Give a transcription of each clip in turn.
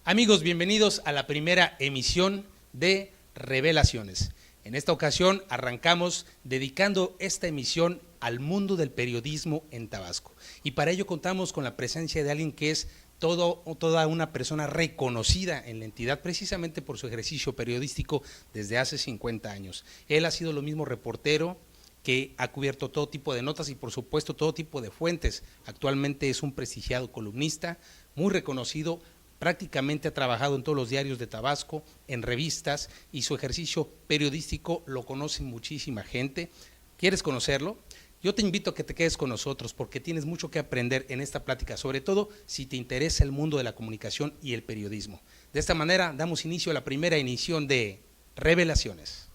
Amigos, bienvenidos a la primera emisión de Revelaciones. En esta ocasión arrancamos dedicando esta emisión al mundo del periodismo en Tabasco. Y para ello contamos con la presencia de alguien que es toda una persona reconocida en la entidad precisamente por su ejercicio periodístico desde hace 50 años. Él ha sido lo mismo reportero que ha cubierto todo tipo de notas y por supuesto todo tipo de fuentes. Actualmente es un prestigiado columnista, muy reconocido, prácticamente ha trabajado en todos los diarios de Tabasco, en revistas, y su ejercicio periodístico lo conoce muchísima gente. ¿Quieres conocerlo? Yo te invito a que te quedes con nosotros porque tienes mucho que aprender en esta plática, sobre todo si te interesa el mundo de la comunicación y el periodismo. De esta manera damos inicio a la primera emisión de Revelaciones.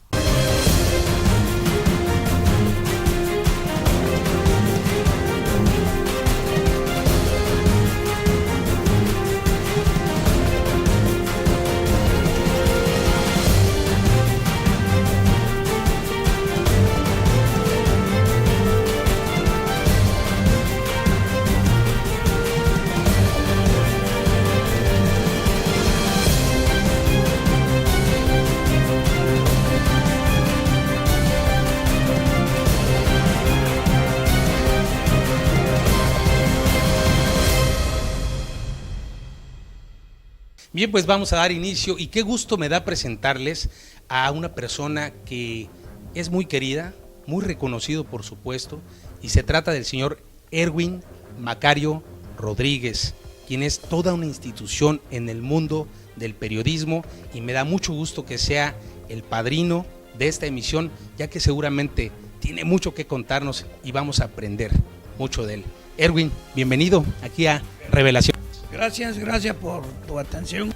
Bien, pues vamos a dar inicio y qué gusto me da presentarles a una persona que es muy querida, muy reconocido por supuesto, y se trata del señor Erwin Macario Rodríguez, quien es toda una institución en el mundo del periodismo y me da mucho gusto que sea el padrino de esta emisión, ya que seguramente tiene mucho que contarnos y vamos a aprender mucho de él. Erwin, bienvenido aquí a Revelación. Gracias por tu atención.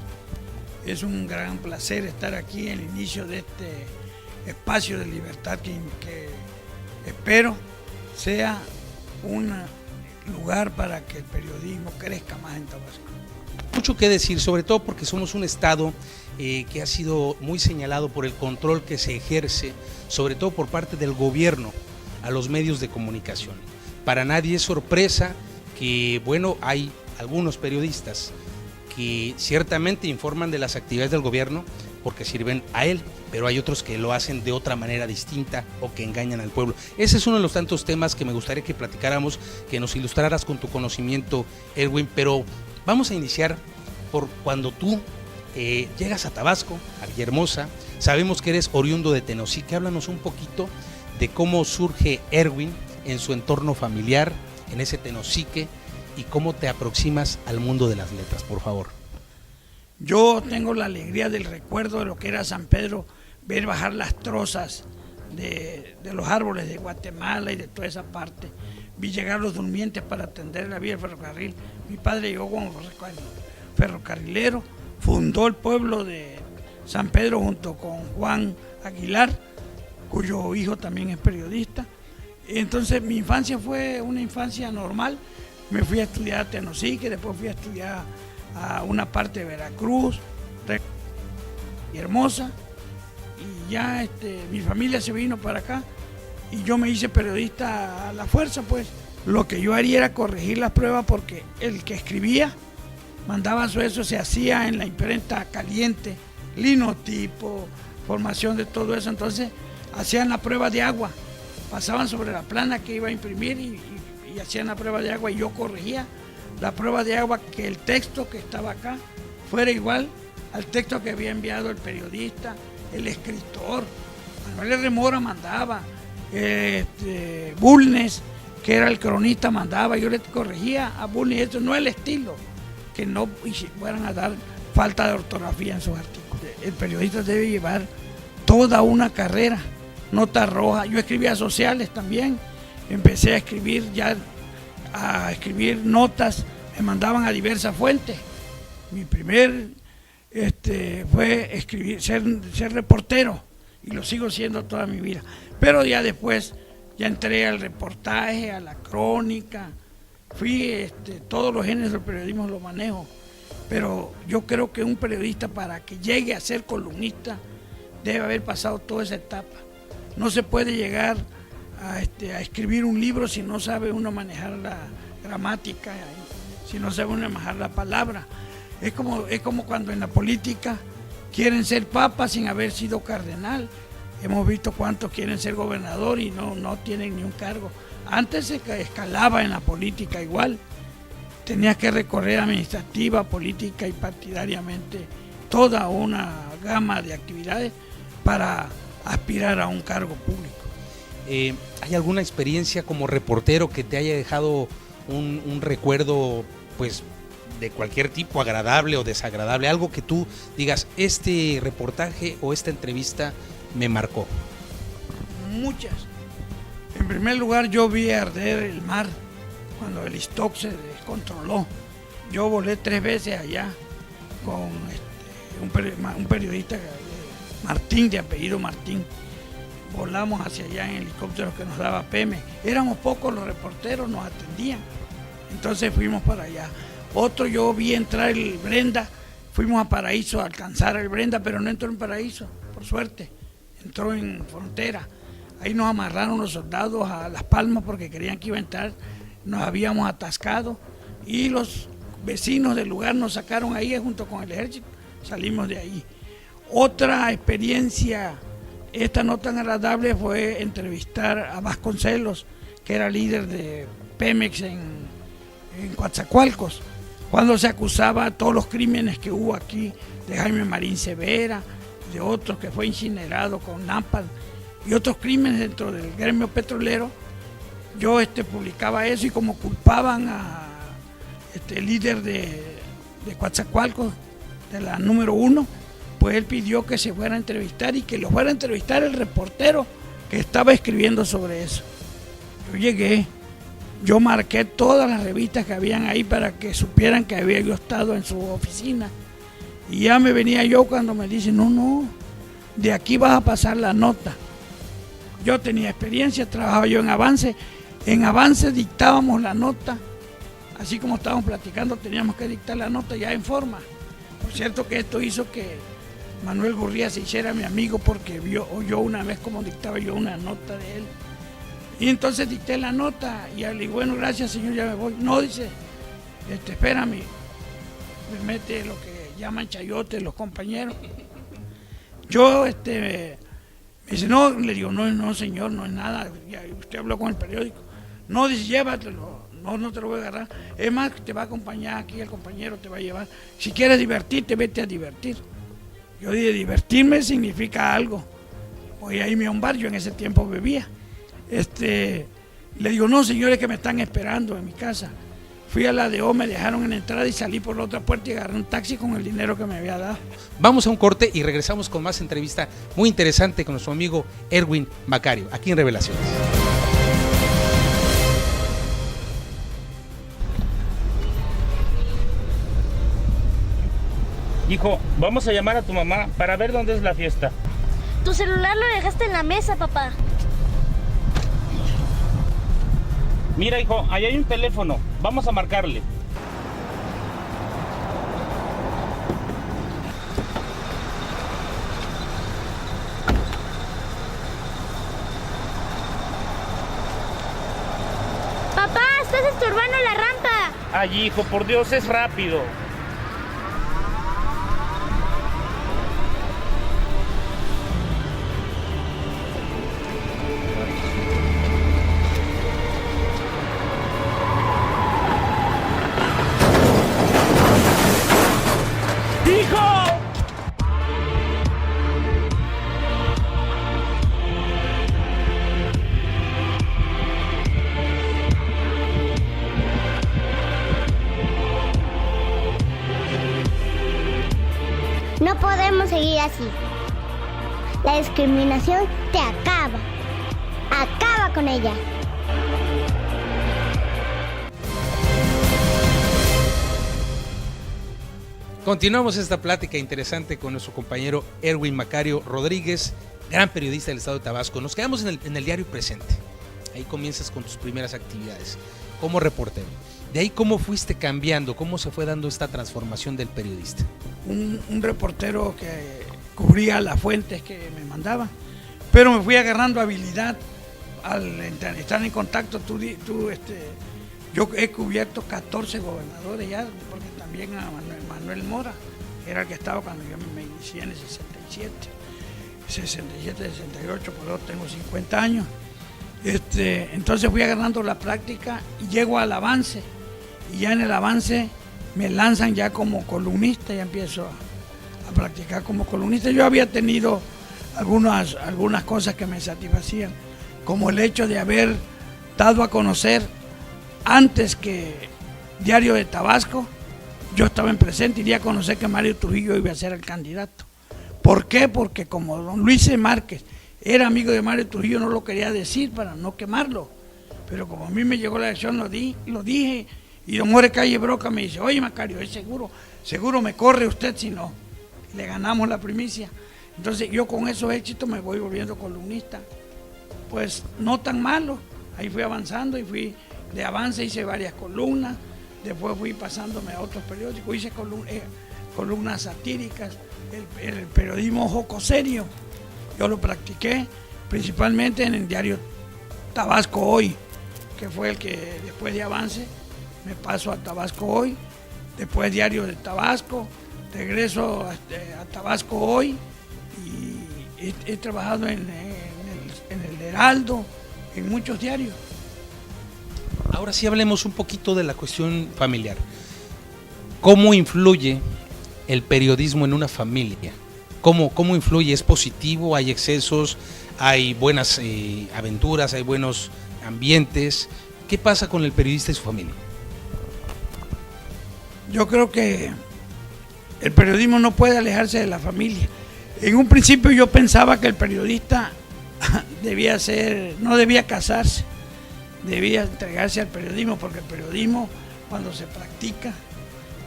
Es un gran placer estar aquí en el inicio de este espacio de libertad que espero sea un lugar para que el periodismo crezca más en Tabasco. Mucho que decir, sobre todo porque somos un estado que ha sido muy señalado por el control que se ejerce, sobre todo por parte del gobierno a los medios de comunicación. Para nadie es sorpresa que, bueno, hay algunos periodistas que ciertamente informan de las actividades del gobierno porque sirven a él, pero hay otros que lo hacen de otra manera distinta o que engañan al pueblo. Ese es uno de los tantos temas que me gustaría que platicáramos, que nos ilustraras con tu conocimiento, Erwin, pero vamos a iniciar por cuando tú llegas a Tabasco, a Villahermosa. Sabemos que eres oriundo de Tenosique. Háblanos un poquito de cómo surge Erwin en su entorno familiar, en ese Tenosique, y cómo te aproximas al mundo de las letras, por favor. Yo tengo la alegría del recuerdo de lo que era San Pedro, ver bajar las trozas de los árboles de Guatemala y de toda esa parte. Vi llegar los durmientes para atender la vía del ferrocarril. Mi padre llegó como ferrocarrilero, fundó el pueblo de San Pedro junto con Juan Aguilar, cuyo hijo también es periodista. Entonces mi infancia fue una infancia normal. Me fui a estudiar a Tenosique, después fui a estudiar a una parte de Veracruz, Hermosa, y ya mi familia se vino para acá y yo me hice periodista a la fuerza, pues. Lo que yo haría era corregir las pruebas porque el que escribía mandaba eso, se hacía en la imprenta caliente, linotipo, formación de todo eso, entonces hacían la prueba de agua, pasaban sobre la plana que iba a imprimir y hacían la prueba de agua y yo corregía la prueba de agua, que el texto que estaba acá fuera igual al texto que había enviado el periodista, el escritor. Manuel R. Mora mandaba, Bulnes, que era el cronista, mandaba, yo le corregía a Bulnes, esto no es el estilo, que no fueran a dar falta de ortografía en sus artículos. El periodista debe llevar toda una carrera, nota roja. Yo escribía sociales también. Empecé a escribir notas, me mandaban a diversas fuentes. Mi primer fue escribir, ser reportero, y lo sigo siendo toda mi vida. Pero ya después ya entré al reportaje, a la crónica, fui todos los géneros del periodismo lo manejo. Pero yo creo que un periodista, para que llegue a ser columnista, debe haber pasado toda esa etapa. No se puede llegar a escribir un libro si no sabe uno manejar la gramática, si no sabe uno manejar la palabra. Es como cuando en la política quieren ser papa sin haber sido cardenal. Hemos visto cuántos quieren ser gobernador y no tienen ni un cargo. Antes se escalaba en la política igual. Tenías que recorrer administrativa, política y partidariamente toda una gama de actividades para aspirar a un cargo público. ¿Hay alguna experiencia como reportero que te haya dejado un recuerdo, pues, de cualquier tipo, agradable o desagradable? Algo que tú digas, este reportaje o esta entrevista me marcó. Muchas. En primer lugar, yo vi arder el mar cuando el stock se descontroló. Yo volé 3 veces allá con un periodista, Martín, de apellido Martín. Volamos hacia allá en helicópteros que nos daba Pemex. Éramos pocos los reporteros, nos atendían. Entonces fuimos para allá. Otro, yo vi entrar el Brenda, fuimos a Paraíso a alcanzar el Brenda, pero no entró en Paraíso, por suerte. Entró en frontera. Ahí nos amarraron los soldados a Las Palmas porque querían que iba a entrar. Nos habíamos atascado y los vecinos del lugar nos sacaron ahí junto con el ejército. Salimos de ahí. Otra experiencia, esta no tan agradable, fue entrevistar a Vasconcelos, que era líder de Pemex en Coatzacoalcos, cuando se acusaba todos los crímenes que hubo aquí, de Jaime Marín Severa, de otros que fue incinerado con nápal y otros crímenes dentro del gremio petrolero. Yo publicaba eso y como culpaban a líder de Coatzacoalcos, de la número 1, pues él pidió que se fuera a entrevistar y que lo fuera a entrevistar el reportero que estaba escribiendo sobre eso. Yo llegué, yo marqué todas las revistas que habían ahí para que supieran que había yo estado en su oficina. Y ya me venía yo cuando me dicen, no, de aquí vas a pasar la nota. Yo tenía experiencia, trabajaba yo en Avance. En Avance dictábamos la nota, así como estábamos platicando, teníamos que dictar la nota ya en forma. Por cierto que esto hizo que Manuel Gurría se hiciera mi amigo porque oyó una vez como dictaba yo una nota de él. Y entonces dicté la nota y le digo, bueno, gracias señor, ya me voy. No, dice, espérame, me mete lo que llaman chayotes los compañeros. Yo, me dice, no, le digo, no señor, no es nada, ya, usted habló con el periódico. No, dice, llévatelo, no te lo voy a agarrar. Es más, te va a acompañar aquí, el compañero te va a llevar. Si quieres divertirte, vete a divertir. Yo dije, divertirme significa algo. Voy a irme a un bar, yo en ese tiempo bebía. Le digo, no señores, que me están esperando en mi casa. Fui a la DO, me dejaron en la entrada y salí por la otra puerta y agarré un taxi con el dinero que me había dado. Vamos a un corte y regresamos con más entrevista muy interesante con nuestro amigo Erwin Macario, aquí en Revelaciones. Hijo, vamos a llamar a tu mamá para ver dónde es la fiesta. Tu celular lo dejaste en la mesa, papá. Mira, hijo, ahí hay un teléfono. Vamos a marcarle. Papá, estás estorbando la rampa. Ay, hijo, por Dios, es rápido. No podemos seguir así. La discriminación te acaba. Acaba con ella. Continuamos esta plática interesante con nuestro compañero Erwin Macario Rodríguez, gran periodista del estado de Tabasco. Nos quedamos en el diario Presente. Ahí comienzas con tus primeras actividades como reportero. De ahí, ¿cómo fuiste cambiando? ¿Cómo se fue dando esta transformación del periodista? Un reportero que cubría las fuentes que me mandaban, pero me fui agarrando habilidad al estar en contacto. Tú Yo he cubierto 14 gobernadores ya, porque también a Manuel Mora era el que estaba cuando yo me inicié en el 68, por eso tengo 50 años. Entonces fui agarrando la práctica y llego al Avance, y ya en el Avance me lanzan ya como columnista, ya empiezo a practicar como columnista. Yo había tenido algunas cosas que me satisfacían, como el hecho de haber dado a conocer antes que Diario de Tabasco. Yo estaba en Presente y di a conocer que Mario Trujillo iba a ser el candidato. ¿Por qué? Porque como don Luis C. Márquez era amigo de Mario Trujillo, no lo quería decir para no quemarlo. Pero como a mí me llegó la elección, lo dije. Y don Jorge Calle Broca me dice, oye Macario, es seguro me corre usted si no. Le ganamos la primicia. Entonces yo con esos éxitos me voy volviendo columnista. Pues no tan malo. Ahí fui avanzando y fui de Avance, hice varias columnas. Después fui pasándome a otros periódicos, hice columnas satíricas, el periodismo jocoserio. Yo lo practiqué principalmente en el diario Tabasco Hoy, que fue el que después de Avance me paso a Tabasco Hoy, después Diario de Tabasco, regreso a Tabasco Hoy y he trabajado en el Heraldo, en muchos diarios. Ahora sí hablemos un poquito de la cuestión familiar. ¿Cómo influye el periodismo en una familia? ¿Cómo influye? ¿Es positivo? ¿Hay excesos? ¿Hay buenas aventuras? ¿Hay buenos ambientes? ¿Qué pasa con el periodista y su familia? Yo creo que el periodismo no puede alejarse de la familia. En un principio yo pensaba que el periodista no debía casarse, debía entregarse al periodismo, porque el periodismo, cuando se practica,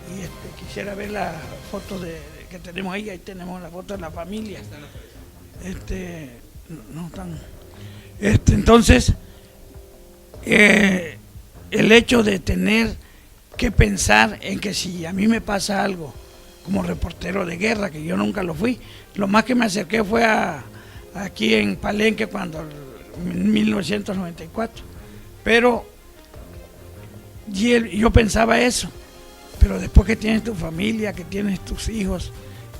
y quisiera ver las fotos que tenemos ahí tenemos la foto de la familia. Entonces, el hecho de tener que pensar en que si a mí me pasa algo, como reportero de guerra, que yo nunca lo fui, lo más que me acerqué fue aquí en Palenque en 1994, pero yo pensaba eso, pero después que tienes tu familia, que tienes tus hijos,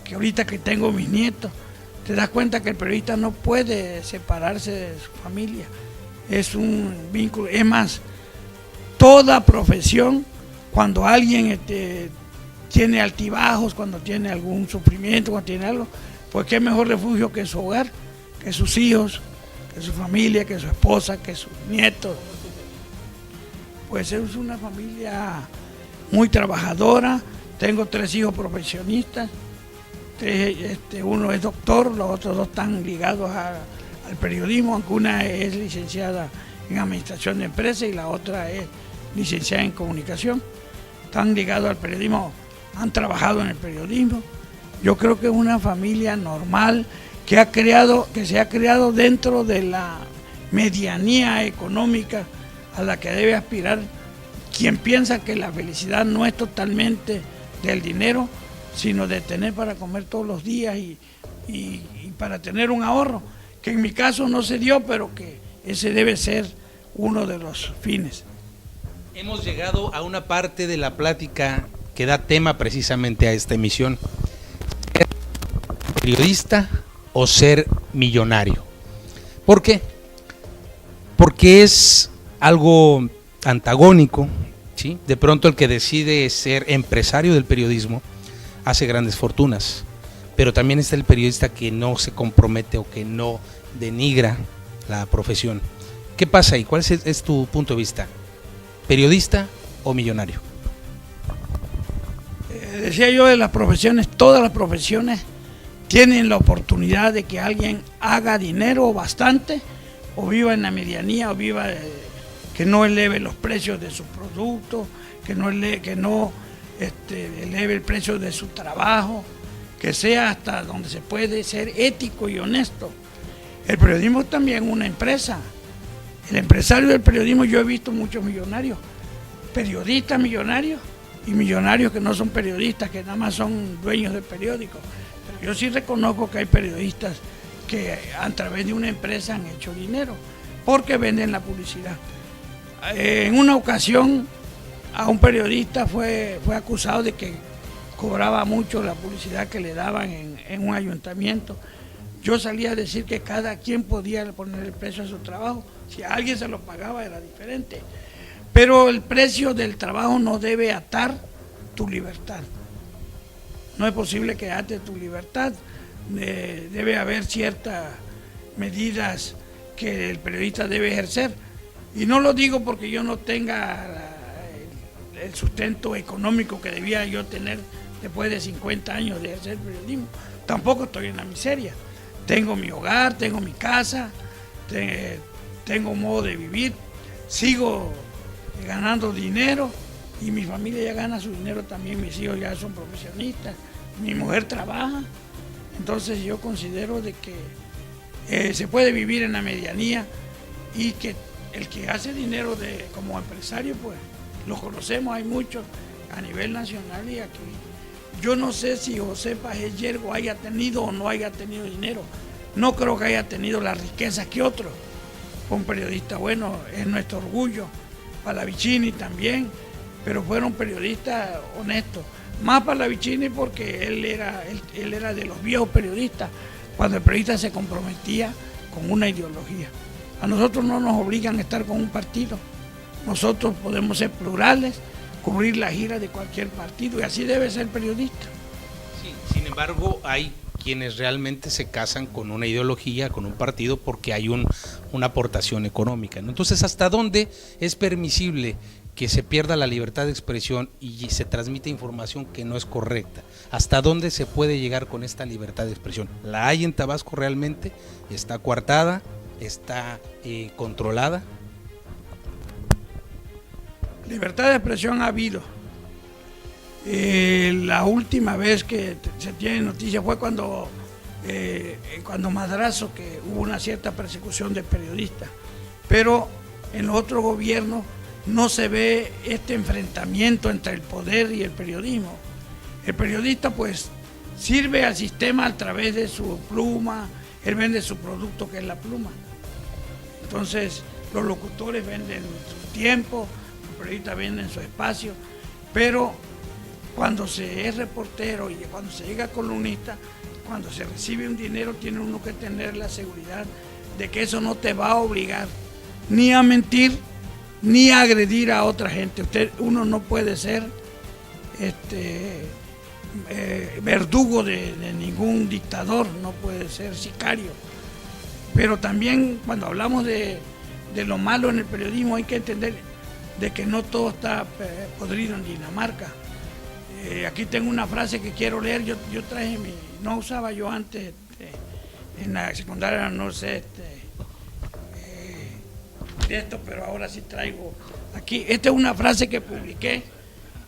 que ahorita que tengo mis nietos, te das cuenta que el periodista no puede separarse de su familia, es un vínculo. Es más, toda profesión, cuando alguien tiene altibajos, cuando tiene algún sufrimiento, cuando tiene algo, pues qué mejor refugio que su hogar, que sus hijos, que su familia, que su esposa, que sus nietos. Pues es una familia muy trabajadora. Tengo 3 hijos profesionistas, uno es doctor, los otros 2 están ligados al periodismo, aunque una es licenciada en administración de empresas y la otra es licenciada en comunicación. Están ligados al periodismo, han trabajado en el periodismo. Yo creo que es una familia normal que se ha creado dentro de la medianía económica a la que debe aspirar quien piensa que la felicidad no es totalmente del dinero, sino de tener para comer todos los días y para tener un ahorro, que en mi caso no se dio, pero que ese debe ser uno de los fines. Hemos llegado a una parte de la plática que da tema precisamente a esta emisión. ¿Ser periodista o ser millonario? ¿Por qué? Porque es algo antagónico, ¿sí? De pronto el que decide ser empresario del periodismo hace grandes fortunas, pero también está el periodista que no se compromete o que no denigra la profesión. ¿Qué pasa ahí? ¿Cuál es tu punto de vista? ¿Periodista o millonario? Decía yo de las profesiones, todas las profesiones tienen la oportunidad de que alguien haga dinero bastante, o viva en la medianía, o viva que no eleve los precios de sus productos, que no eleve el precio de su trabajo, que sea hasta donde se puede ser ético y honesto. El periodismo es también una empresa. El empresario del periodismo, yo he visto muchos millonarios, periodistas millonarios y millonarios que no son periodistas, que nada más son dueños de periódicos. Pero yo sí reconozco que hay periodistas que a través de una empresa han hecho dinero porque venden la publicidad. En una ocasión a un periodista fue acusado de que cobraba mucho la publicidad que le daban en un ayuntamiento. Yo salía a decir que cada quien podía poner el precio a su trabajo. Si a alguien se lo pagaba era diferente. Pero el precio del trabajo no debe atar tu libertad. No es posible que ate tu libertad. Debe haber ciertas medidas que el periodista debe ejercer. Y no lo digo porque yo no tenga el sustento económico que debía yo tener después de 50 años de ejercer periodismo. Tampoco estoy en la miseria. Tengo mi hogar, tengo mi casa, tengo un modo de vivir, sigo ganando dinero y mi familia ya gana su dinero también, mis hijos ya son profesionistas, mi mujer trabaja. Entonces yo considero de que se puede vivir en la medianía y que el que hace dinero como empresario, pues lo conocemos, hay muchos a nivel nacional y aquí. Yo no sé si José Pagés Yergo haya tenido o no haya tenido dinero. No creo que haya tenido la riqueza que otro. Fue un periodista bueno, es nuestro orgullo. Pallavicini también, pero fueron periodistas honestos. Más Pallavicini porque él era de los viejos periodistas, cuando el periodista se comprometía con una ideología. A nosotros no nos obligan a estar con un partido. Nosotros podemos ser plurales, cubrir la gira de cualquier partido y así debe ser el periodista. Sí, sin embargo, hay quienes realmente se casan con una ideología, con un partido, porque hay una aportación económica, ¿no? Entonces, ¿hasta dónde es permisible que se pierda la libertad de expresión y se transmite información que no es correcta? ¿Hasta dónde se puede llegar con esta libertad de expresión? ¿La hay en Tabasco realmente? ¿Está coartada? ¿Está controlada? Libertad de expresión ha habido. La última vez que se tiene noticia fue cuando Madrazo, que hubo una cierta persecución de periodistas, pero en los otros gobiernos no se ve este enfrentamiento entre el poder y el periodismo. El periodista pues sirve al sistema a través de su pluma, él vende su producto que es la pluma. Entonces los locutores venden su tiempo, los periodistas venden su espacio, pero cuando se es reportero y cuando se llega columnista, cuando se recibe un dinero, tiene uno que tener la seguridad de que eso no te va a obligar ni a mentir, ni a agredir a otra gente. Uno no puede ser verdugo de ningún dictador, no puede ser sicario. Pero también cuando hablamos de lo malo en el periodismo hay que entender de que no todo está podrido en Dinamarca. Aquí tengo una frase que quiero leer, yo traje no usaba yo antes, en la secundaria no sé de esto, pero ahora sí traigo aquí. Esta es una frase que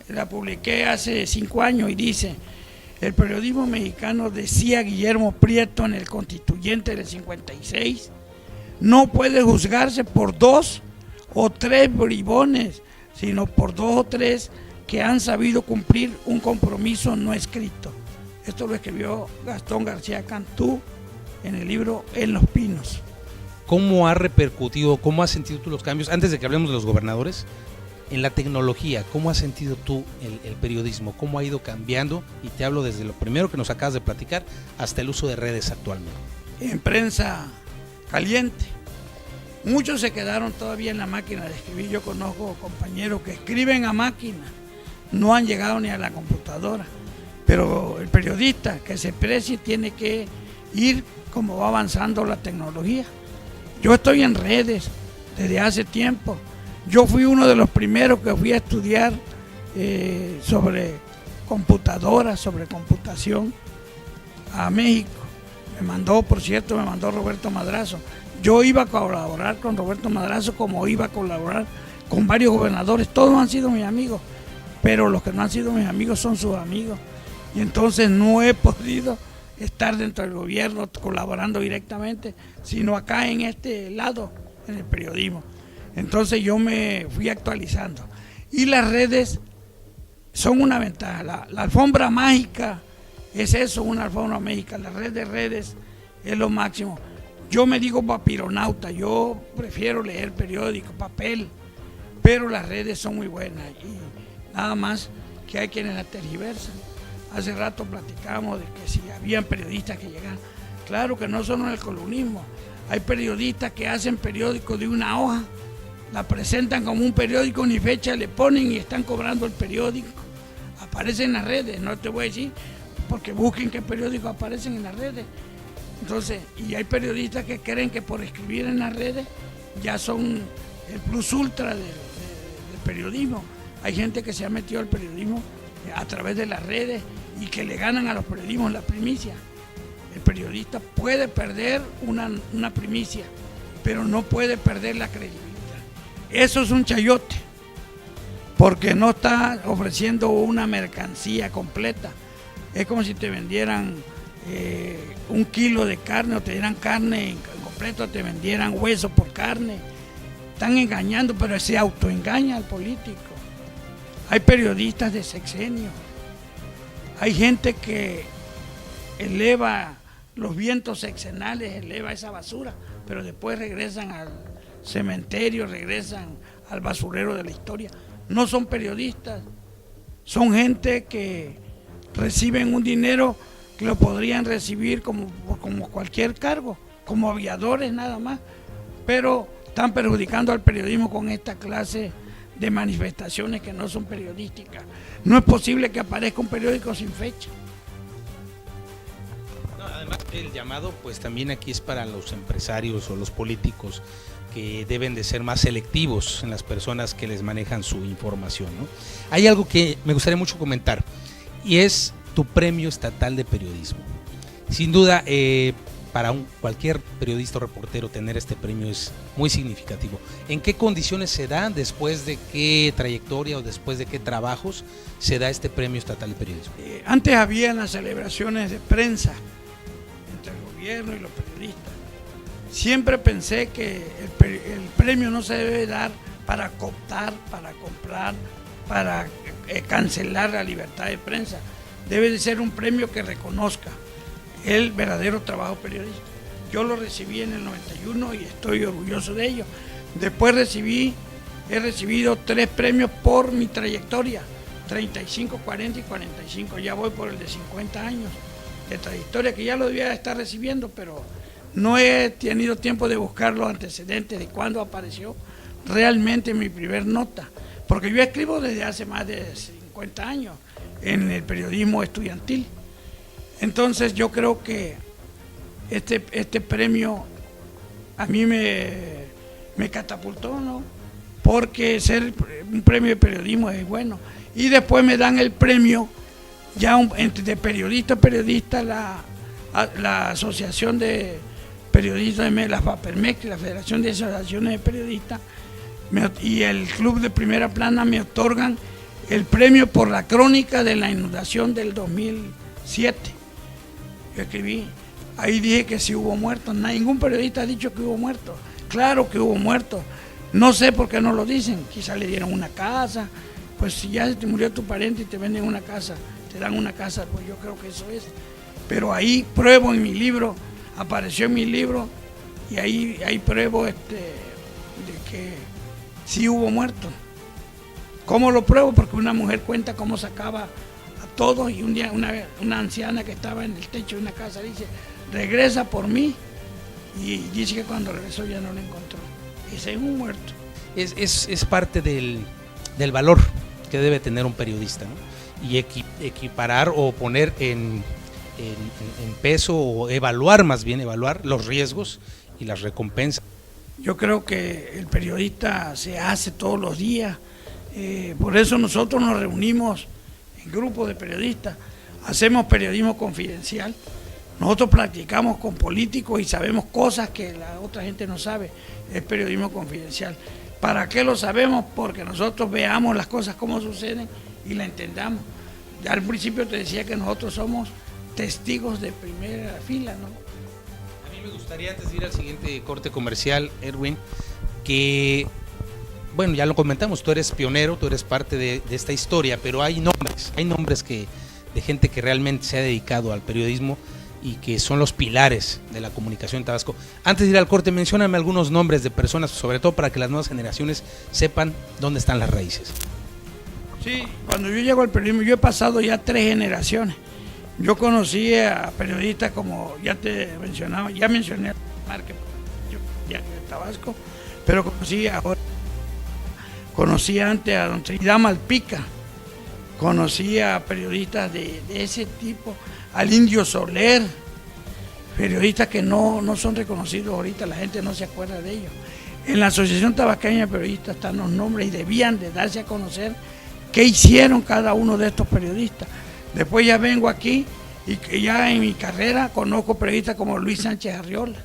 la publiqué hace 5 años y dice: el periodismo mexicano, decía Guillermo Prieto en el Constituyente del 56, no puede juzgarse por 2 o 3 bribones, sino por 2 o 3 que han sabido cumplir un compromiso no escrito. Esto lo escribió Gastón García Cantú en el libro En los Pinos. ¿Cómo ha repercutido, cómo has sentido tú los cambios, antes de que hablemos de los gobernadores, en la tecnología? ¿Cómo has sentido tú el periodismo? ¿Cómo ha ido cambiando? Y te hablo desde lo primero que nos acabas de platicar hasta el uso de redes actualmente. En prensa caliente. Muchos se quedaron todavía en la máquina de escribir. Yo conozco compañeros que escriben a máquina, no han llegado ni a la computadora. Pero el periodista que se precie tiene que ir como va avanzando la tecnología. Yo estoy en redes desde hace tiempo. Yo fui uno de los primeros que fui a estudiar sobre computadoras, sobre computación a México. Me mandó Roberto Madrazo. Yo iba a colaborar con Roberto Madrazo como iba a colaborar con varios gobernadores. Todos han sido mis amigos, pero los que no han sido mis amigos son sus amigos. Y entonces no he podido estar dentro del gobierno colaborando directamente, sino acá en este lado, en el periodismo. Entonces yo me fui actualizando. Y las redes son una ventaja. La alfombra mágica es eso, una alfombra mágica. La red de redes es lo máximo. Yo me digo papironauta, yo prefiero leer periódico, papel, pero las redes son muy buenas. nada más que hay quienes la tergiversan. Hace rato platicábamos de que si habían periodistas que llegaban. Claro que no solo en el columnismo, hay periodistas que hacen periódicos de una hoja, la presentan como un periódico, ni fecha le ponen y están cobrando el periódico. Aparecen en las redes, no te voy a decir, porque busquen qué periódicos aparecen en las redes. Entonces, y hay periodistas que creen que por escribir en las redes ya son el plus ultra del periodismo. Hay gente que se ha metido al periodismo a través de las redes y que le ganan a los periodismos la primicia. El periodista puede perder una primicia, pero no puede perder la credibilidad. Eso es un chayote, porque no está ofreciendo una mercancía completa. Es como si te vendieran 1 kilo de carne, o te dieran carne completa, o te vendieran hueso por carne. Están engañando, pero se autoengaña al político. Hay periodistas de sexenio, hay gente que eleva los vientos sexenales, eleva esa basura, pero después regresan al cementerio, regresan al basurero de la historia. No son periodistas, son gente que reciben un dinero que lo podrían recibir como cualquier cargo, como aviadores nada más, pero están perjudicando al periodismo con esta clase de manifestaciones que no son periodísticas. No es posible que aparezca un periódico sin fecha. No, además, el llamado pues también aquí es para los empresarios o los políticos, que deben de ser más selectivos en las personas que les manejan su información, ¿no? Hay algo que me gustaría mucho comentar, y es tu premio estatal de periodismo. Sin duda, para cualquier periodista o reportero tener este premio es muy significativo. ¿En qué condiciones se da? ¿Después de qué trayectoria o después de qué trabajos se da este premio estatal de periodismo? Antes había las celebraciones de prensa entre el gobierno y los periodistas. Siempre pensé que el premio no se debe dar para cooptar, para comprar, para cancelar la libertad de prensa. Debe de ser un premio que reconozca el verdadero trabajo periodístico. Yo lo recibí en el 91 y estoy orgulloso de ello. Después he recibido 3 premios por mi trayectoria, 35, 40 y 45. Ya voy por el de 50 años de trayectoria, que ya lo debía estar recibiendo, pero no he tenido tiempo de buscar los antecedentes de cuándo apareció realmente mi primer nota, porque yo escribo desde hace más de 50 años en el periodismo estudiantil. Entonces yo creo que este premio a mí me catapultó, ¿no? Porque ser un premio de periodismo es bueno. Y después me dan el premio ya de periodista a periodista, la Asociación de Periodistas de la FAPERMEC, la Federación de Asociaciones de Periodistas, y el Club de Primera Plana me otorgan el premio por la crónica de la inundación del 2007. Yo escribí, ahí dije que sí hubo muertos. Ningún periodista ha dicho que hubo muertos. Claro que hubo muertos. No sé por qué no lo dicen. Quizá le dieron una casa. Pues si ya se te murió tu pariente y te venden una casa, te dan una casa, pues yo creo que eso es. Pero ahí pruebo en mi libro, apareció en mi libro, y ahí pruebo de que sí hubo muertos. ¿Cómo lo pruebo? Porque una mujer cuenta cómo sacaba a todos, y un día una anciana que estaba en el techo de una casa dice, regresa por mí, y dice que cuando regresó ya no lo encontró. Ese es un muerto. Es parte del valor que debe tener un periodista, ¿no? Y equiparar o poner en peso, o evaluar los riesgos y las recompensas. Yo creo que el periodista se hace todos los días, por eso nosotros nos reunimos en grupos de periodistas, hacemos periodismo confidencial, nosotros practicamos con políticos y sabemos cosas que la otra gente no sabe, es periodismo confidencial. ¿Para qué lo sabemos? Porque nosotros veamos las cosas como suceden y la entendamos. Ya al principio te decía que nosotros somos testigos de primera fila, ¿no? A mí me gustaría, antes de ir al siguiente corte comercial, Erwin, que, bueno, ya lo comentamos, tú eres pionero, tú eres parte de esta historia, pero hay nombres de gente que realmente se ha dedicado al periodismo y que son los pilares de la comunicación en Tabasco. Antes de ir al corte, mencióname algunos nombres de personas, sobre todo para que las nuevas generaciones sepan dónde están las raíces. Sí, cuando yo llego al periodismo, yo he pasado ya 3 generaciones. Yo conocí a periodistas como, ya te mencionaba, ya mencioné a Márquez, ya de Tabasco, pero conocí antes a don Trinidad Malpica, conocí a periodistas de ese tipo, al Indio Soler, periodistas que no son reconocidos ahorita, la gente no se acuerda de ellos. En la Asociación Tabasqueña de Periodistas están los nombres y debían de darse a conocer qué hicieron cada uno de estos periodistas. Después ya vengo aquí y que ya en mi carrera conozco periodistas como Luis Sánchez Arriola,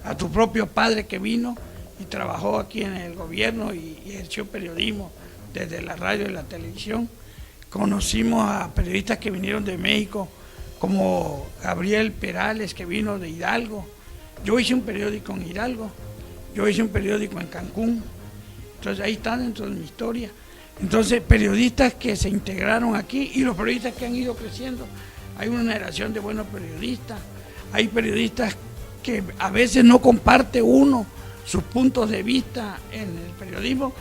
a tu propio padre que vino y trabajó aquí en el gobierno y ejerció periodismo desde la radio y la televisión. Conocimos a periodistas que vinieron de México como Gabriel Perales, que vino de Hidalgo. Yo hice un periódico en Hidalgo, yo hice un periódico en Cancún, entonces ahí está dentro de mi historia. Entonces, periodistas que se integraron aquí y los periodistas que han ido creciendo. Hay una generación de buenos periodistas, hay periodistas que a veces no comparte uno sus puntos de vista en el periodismo,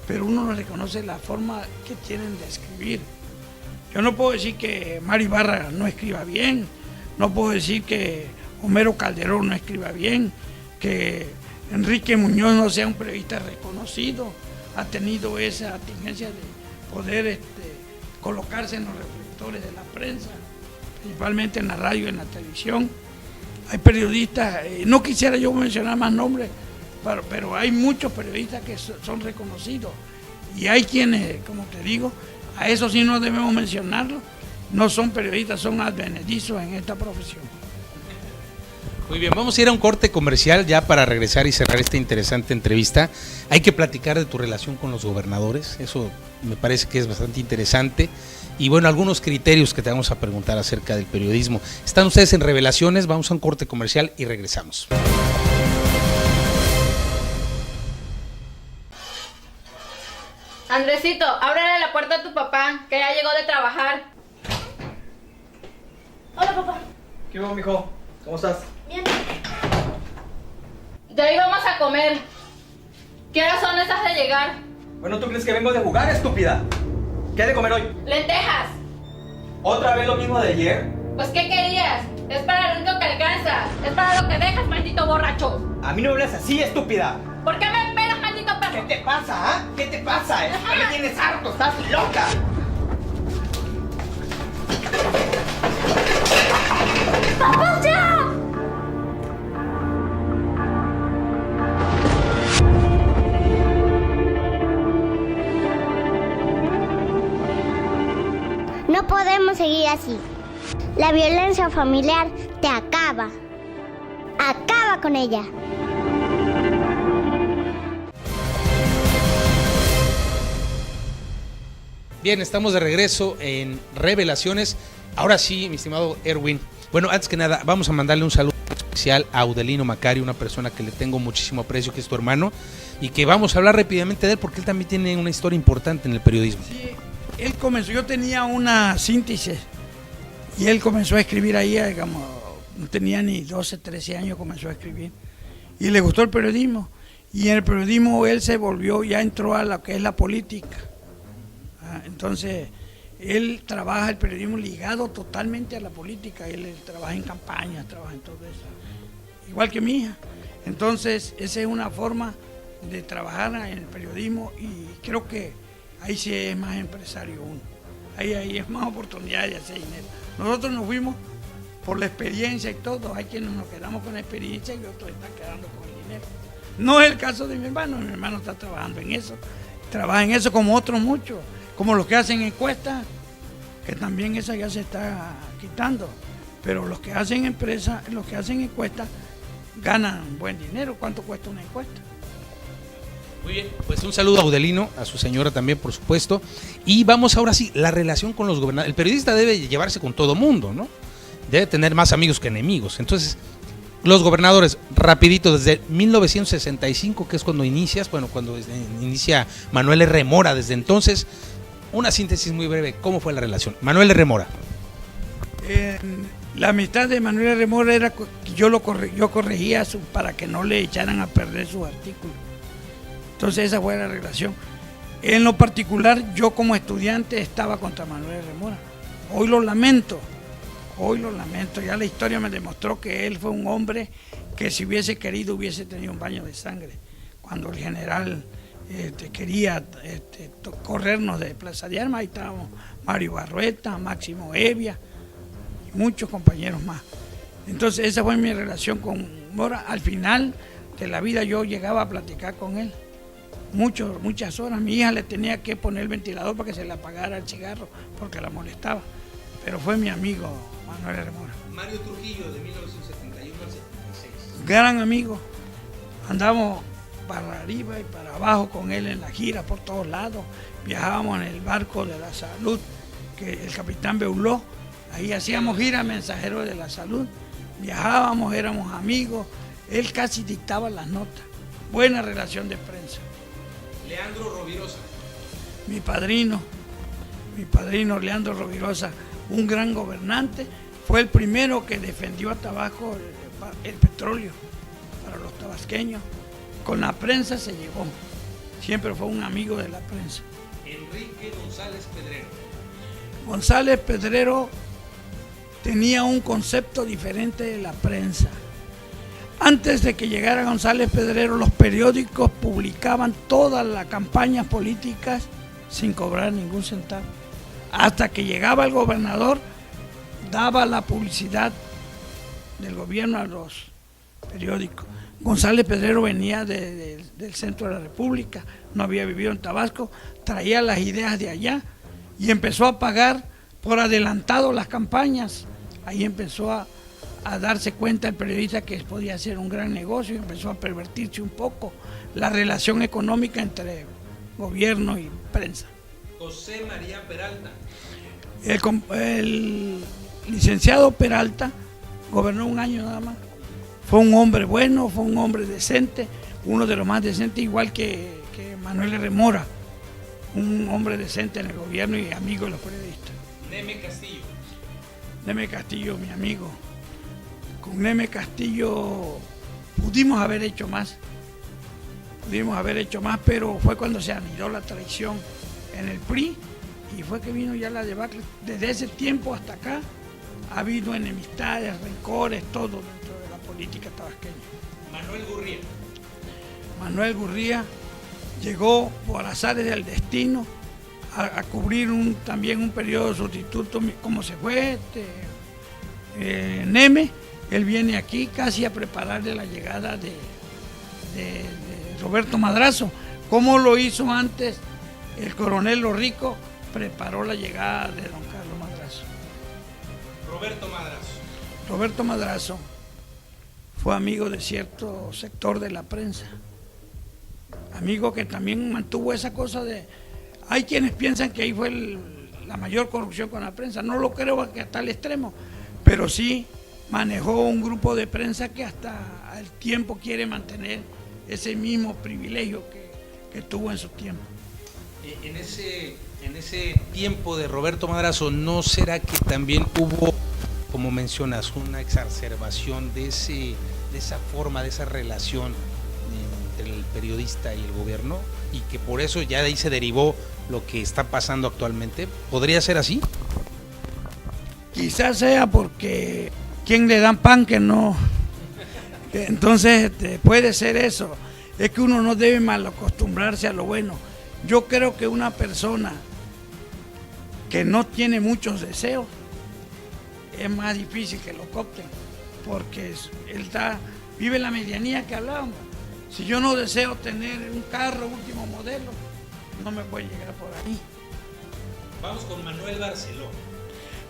pero uno no reconoce la forma que tienen de escribir. Yo no puedo decir que Mario Ibarra no escriba bien, no puedo decir que Homero Calderón no escriba bien, que Enrique Muñoz no sea un periodista reconocido, ha tenido esa tendencia de poder colocarse en los reflectores de la prensa, principalmente en la radio y en la televisión. Hay periodistas, no quisiera yo mencionar más nombres, pero hay muchos periodistas que son reconocidos y hay quienes, como te digo, a eso sí no debemos mencionarlo, no son periodistas, son advenedizos en esta profesión. Muy bien, vamos a ir a un corte comercial ya para regresar y cerrar esta interesante entrevista. Hay que platicar de tu relación con los gobernadores, eso me parece que es bastante interesante. Y bueno, algunos criterios que te vamos a preguntar acerca del periodismo. Están ustedes en Revelaciones, vamos a un corte comercial y regresamos. Andresito, ábrele la puerta a tu papá, que ya llegó de trabajar. Hola, papá. ¿Qué hubo, mijo? ¿Cómo estás? Bien. De ahí vamos a comer. ¿Qué horas son esas de llegar? Bueno, ¿tú crees que vengo de jugar, estúpida? ¿Qué hay de comer hoy? ¡Lentejas! ¿Otra vez lo mismo de ayer? Pues, ¿qué querías? Es para lo único que alcanzas. Es para lo que dejas, maldito borracho. A mí no me hablas así, estúpida. ¿Por qué me pegas, maldito ¿Qué perro? te pasa, ah? ¿Qué te pasa? Ya me tienes harto, estás loca. ¡Papá, ya! No podemos seguir así. La violencia familiar te acaba. Acaba con ella. Bien, estamos de regreso en Revelaciones. Ahora sí, mi estimado Erwin. Bueno, antes que nada, vamos a mandarle un saludo especial a Audelino Macario, una persona que le tengo muchísimo aprecio, que es tu hermano, y que vamos a hablar rápidamente de él porque él también tiene una historia importante en el periodismo. Sí, él comenzó, yo tenía una síntesis y él comenzó a escribir ahí, digamos, no tenía ni 12, 13 años, comenzó a escribir y le gustó el periodismo y en el periodismo él se volvió, ya entró a lo que es la política. Entonces él trabaja el periodismo ligado totalmente a la política, él trabaja en campañas, trabaja en todo eso, igual que mi hija. Entonces esa es una forma de trabajar en el periodismo y creo que ahí sí es más empresario uno, ahí es más oportunidad de hacer dinero. Nosotros nos fuimos por la experiencia y todo, hay quienes nos quedamos con la experiencia y otros están quedando con el dinero. No es el caso de mi hermano está trabajando en eso, trabaja en eso como otros muchos, como los que hacen encuestas, que también esa ya se está quitando, pero los que hacen empresas, los que hacen encuestas ganan buen dinero. ¿Cuánto cuesta una encuesta? Muy bien, pues un saludo a Audelino, a su señora también, por supuesto. Y vamos ahora sí, la relación con los gobernadores. El periodista debe llevarse con todo mundo, ¿no? Debe tener más amigos que enemigos. Entonces, los gobernadores, rapidito, desde 1965, que es cuando inicias, bueno, cuando inicia Manuel R. Mora, desde entonces, una síntesis muy breve, ¿cómo fue la relación? Manuel R. Mora. La amistad de Manuel R. Mora era que yo corregía para que no le echaran a perder sus artículos. Entonces esa fue la relación. En lo particular, yo como estudiante estaba contra Manuel Remora. Hoy lo lamento, ya la historia me demostró que él fue un hombre que si hubiese querido hubiese tenido un baño de sangre. Cuando el general quería corrernos de Plaza de Armas, ahí estábamos Mario Barrueta, Máximo Evia y muchos compañeros más. Entonces esa fue mi relación con Mora. Al final de la vida yo llegaba a platicar con él muchas horas. Mi hija le tenía que poner el ventilador para que se le apagara el cigarro porque la molestaba. Pero fue mi amigo Manuel Remora. Mario Trujillo, de 1971 al 76. Gran amigo. Andamos para arriba y para abajo con él en la gira por todos lados. Viajábamos en el barco de la salud, que el capitán Beuló, ahí hacíamos gira Mensajero de la Salud. Viajábamos, éramos amigos. Él casi dictaba las notas. Buena relación de prensa. Leandro Rovirosa. Mi padrino Leandro Rovirosa, un gran gobernante, fue el primero que defendió a Tabasco el petróleo para los tabasqueños. Con la prensa se llevó, siempre fue un amigo de la prensa. Enrique González Pedrero. González Pedrero tenía un concepto diferente de la prensa. Antes de que llegara González Pedrero, los periódicos publicaban todas las campañas políticas sin cobrar ningún centavo. Hasta que llegaba el gobernador, daba la publicidad del gobierno a los periódicos. González Pedrero venía del centro de la República, no había vivido en Tabasco, traía las ideas de allá y empezó a pagar por adelantado las campañas. Ahí empezó a darse cuenta el periodista que podía hacer un gran negocio y empezó a pervertirse un poco la relación económica entre gobierno y prensa. José María Peralta. El licenciado Peralta gobernó un año nada más. Fue un hombre bueno, fue un hombre decente, uno de los más decentes, igual que Manuel Remora, un hombre decente en el gobierno y amigo de los periodistas. Neme Castillo. Neme Castillo, mi amigo. Con Neme Castillo pudimos haber hecho más, pero fue cuando se anidó la traición en el PRI y fue que vino ya la debacle. Desde ese tiempo hasta acá ha habido enemistades, rencores, todo dentro de la política tabasqueña. Manuel Gurría llegó por azares del destino a cubrir también un periodo sustituto, como se fue Neme. Él viene aquí casi a prepararle la llegada de Roberto Madrazo. Como lo hizo antes el coronel Lorrico, preparó la llegada de don Carlos Madrazo. Roberto Madrazo fue amigo de cierto sector de la prensa. Amigo que también mantuvo esa cosa de... Hay quienes piensan que ahí fue la mayor corrupción con la prensa. No lo creo que a tal extremo, pero sí manejó un grupo de prensa que hasta el tiempo quiere mantener ese mismo privilegio que tuvo en su tiempo. En ese tiempo de Roberto Madrazo, ¿no será que también hubo, como mencionas, una exacerbación de esa forma, de esa relación entre el periodista y el gobierno, y que por eso ya de ahí se derivó lo que está pasando actualmente? ¿Podría ser así? Quizás sea porque ¿quién le dan pan que no? Entonces puede ser eso. Es que uno no debe mal acostumbrarse a lo bueno. Yo creo que una persona que no tiene muchos deseos es más difícil que lo copten, porque él vive en la medianía que hablábamos. Si yo no deseo tener un carro último modelo, no me puede llegar por ahí. Vamos con Manuel Barceló.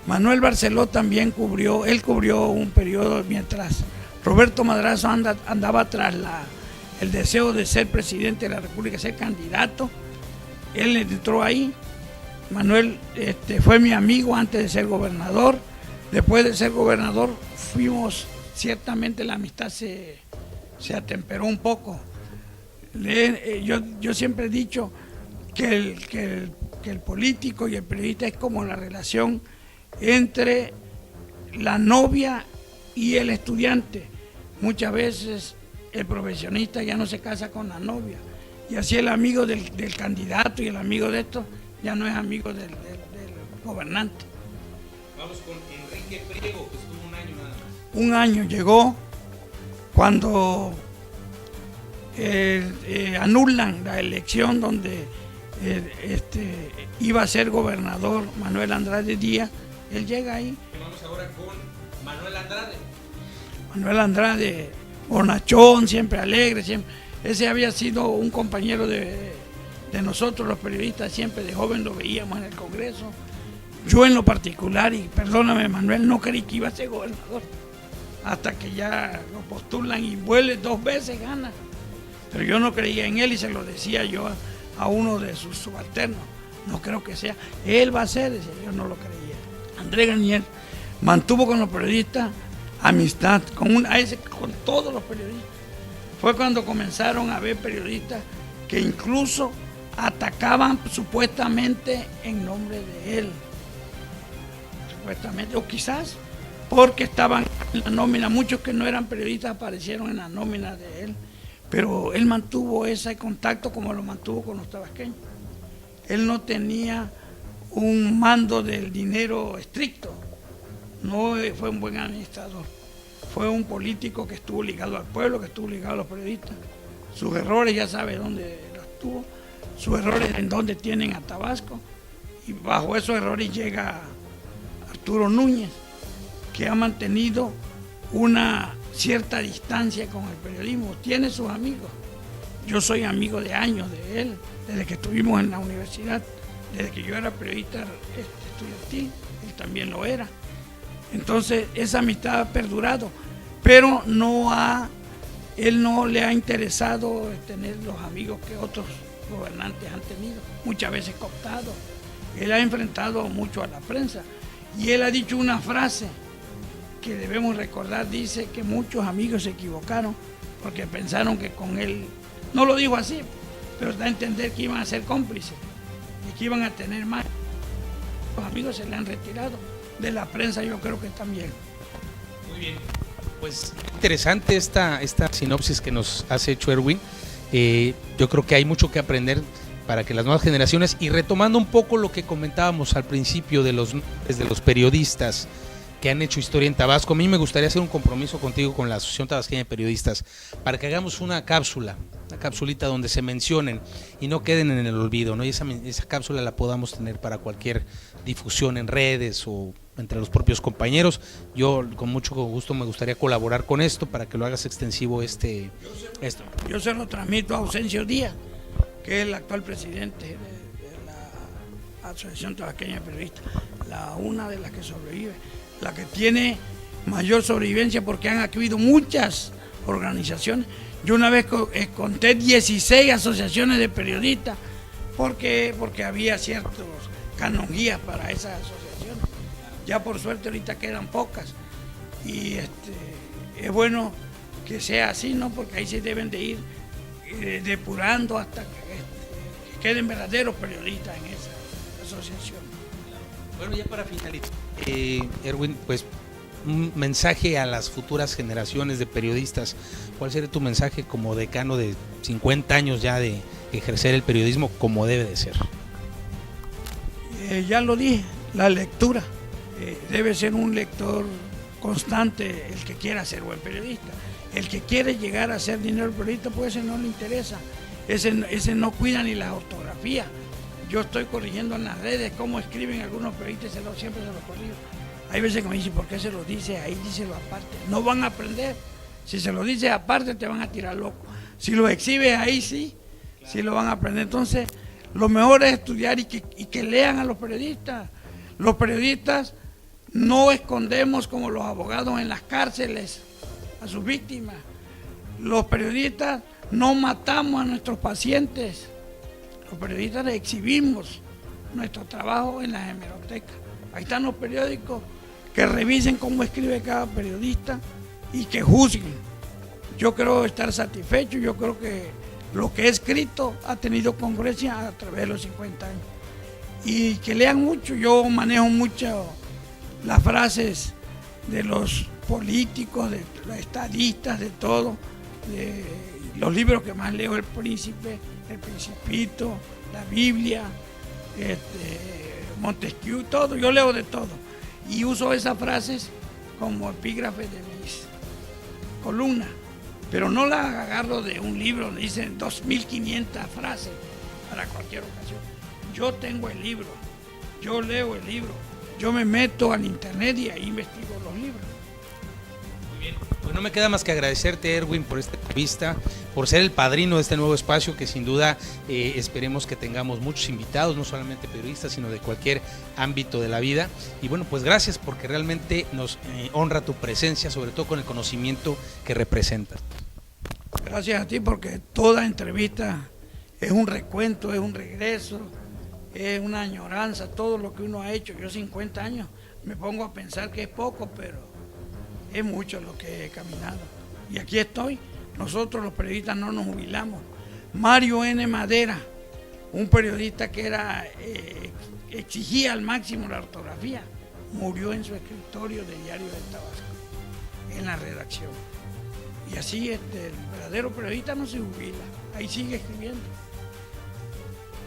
Manuel Barceló también cubrió un periodo mientras Roberto Madrazo andaba tras el deseo de ser presidente de la República, ser candidato. Él entró ahí. Manuel fue mi amigo antes de ser gobernador. Después de ser gobernador ciertamente la amistad se atemperó un poco. Yo siempre he dicho que el político y el periodista es como la relación entre la novia y el estudiante. Muchas veces el profesionista ya no se casa con la novia Y así el amigo del candidato y el amigo de esto ya no es amigo del gobernante. Vamos con Enrique Priego, que estuvo un año nada más. Un año llegó cuando anulan la elección donde iba a ser gobernador Manuel Andrade Díaz. Él llega ahí. Vamos ahora con Manuel Andrade. Manuel Andrade, bonachón, siempre alegre, siempre. Ese había sido un compañero de nosotros los periodistas, siempre de joven lo veíamos en el Congreso. Yo en lo particular, y perdóname Manuel, no creí que iba a ser gobernador, hasta que ya lo postulan y vuelve 2 veces, gana. Pero yo no creía en él y se lo decía yo a uno de sus subalternos. No creo que sea, él va a ser, decía, yo no lo creía. Andrés Garnier mantuvo con los periodistas amistad, con todos los periodistas. Fue cuando comenzaron a haber periodistas que incluso atacaban supuestamente en nombre de él. Supuestamente, o quizás porque estaban en la nómina, muchos que no eran periodistas aparecieron en la nómina de él, pero él mantuvo ese contacto como lo mantuvo con los tabasqueños. Él no tenía un mando del dinero estricto, no fue un buen administrador, fue un político que estuvo ligado al pueblo, que estuvo ligado a los periodistas. Sus errores ya sabe dónde los tuvo, sus errores en dónde tienen a Tabasco, y bajo esos errores llega Arturo Núñez, que ha mantenido una cierta distancia con el periodismo, tiene sus amigos. Yo soy amigo de años de él, desde que estuvimos en la universidad, desde que yo era periodista estudiantil, él también lo era. Entonces esa amistad ha perdurado, pero él no le ha interesado tener los amigos que otros gobernantes han tenido, muchas veces cooptados. Él ha enfrentado mucho a la prensa y él ha dicho una frase que debemos recordar, dice que muchos amigos se equivocaron porque pensaron que con él, no lo dijo así, pero da a entender que iban a ser cómplices y que iban a tener más. Los amigos se le han retirado, de la prensa yo creo que también. Muy bien, pues interesante esta sinopsis que nos has hecho, Erwin. Yo creo que hay mucho que aprender para que las nuevas generaciones, y retomando un poco lo que comentábamos al principio de los periodistas que han hecho historia en Tabasco, a mí me gustaría hacer un compromiso contigo con la Asociación Tabasqueña de Periodistas para que hagamos una capsulita donde se mencionen y no queden en el olvido, ¿no? Y esa cápsula la podamos tener para cualquier difusión en redes o entre los propios compañeros. Yo con mucho gusto me gustaría colaborar con esto para que lo hagas extensivo esto. Yo se lo transmito a Ausencio Díaz, que es el actual presidente de la Asociación Tabasqueña de Periodistas, una de las que sobrevive, la que tiene mayor sobrevivencia porque han habido muchas organizaciones. Yo una vez conté 16 asociaciones de periodistas porque había ciertos canonjías para esas asociaciones. Ya por suerte ahorita quedan pocas y es bueno que sea así, ¿no? Porque ahí se deben de ir depurando hasta que queden verdaderos periodistas en esa asociación. Bueno, ya para finalizar, Erwin, pues un mensaje a las futuras generaciones de periodistas. ¿Cuál sería tu mensaje como decano de 50 años ya de ejercer el periodismo como debe de ser? Ya lo dije, la lectura. Debe ser un lector constante el que quiera ser buen periodista. El que quiere llegar a ser dinero periodista, pues ese no le interesa. Ese no cuida ni la ortografía. Yo estoy corrigiendo en las redes cómo escriben algunos periodistas, siempre se los corrijo. Hay veces que me dicen, ¿por qué se lo dice ahí? Díselo aparte. No van a aprender. Si se lo dices aparte, te van a tirar loco. Si lo exhibes ahí, sí lo van a aprender. Entonces, lo mejor es estudiar y que lean a los periodistas. Los periodistas no escondemos como los abogados en las cárceles a sus víctimas. Los periodistas no matamos a nuestros pacientes. Los periodistas exhibimos nuestro trabajo en las hemerotecas. Ahí están los periódicos, que revisen cómo escribe cada periodista y que juzguen. Yo creo estar satisfecho, yo creo que lo que he escrito ha tenido congruencia a través de los 50 años. Y que lean mucho, yo manejo mucho las frases de los políticos, de los estadistas, de todo, Los libros que más leo: El Príncipe, El Principito, la Biblia, Montesquieu, todo. Yo leo de todo. Y uso esas frases como epígrafe de mis columnas. Pero no las agarro de un libro donde dicen 2500 frases para cualquier ocasión. Yo tengo el libro, yo leo el libro, yo me meto al internet y ahí investigo los libros. Muy bien. Pues no me queda más que agradecerte, Erwin, por esta entrevista, por ser el padrino de este nuevo espacio que sin duda esperemos que tengamos muchos invitados, no solamente periodistas, sino de cualquier ámbito de la vida. Y bueno, pues gracias, porque realmente nos honra tu presencia, sobre todo con el conocimiento que representas. Gracias a ti, porque toda entrevista es un recuento, es un regreso, es una añoranza, todo lo que uno ha hecho. Yo 50 años me pongo a pensar que es poco, pero es mucho lo que he caminado. Y aquí estoy. Nosotros los periodistas no nos jubilamos. Mario N. Madera, un periodista que exigía al máximo la ortografía, murió en su escritorio de Diario del Tabasco, en la redacción. Y así el verdadero periodista no se jubila, ahí sigue escribiendo.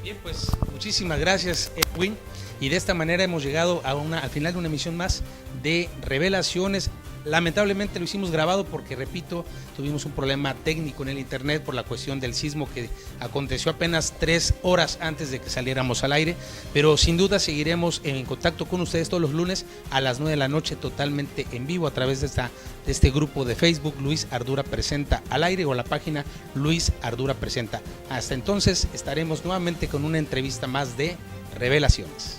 Bien, pues muchísimas gracias, Erwin. Y de esta manera hemos llegado al final de una emisión más de Revelaciones. Lamentablemente lo hicimos grabado porque, repito, tuvimos un problema técnico en el internet por la cuestión del sismo que aconteció apenas 3 horas antes de que saliéramos al aire, pero sin duda seguiremos en contacto con ustedes todos los lunes a las 9 de la noche, totalmente en vivo a través de este grupo de Facebook, Luis Ardura Presenta al Aire, o la página Luis Ardura Presenta. Hasta entonces estaremos nuevamente con una entrevista más de Revelaciones.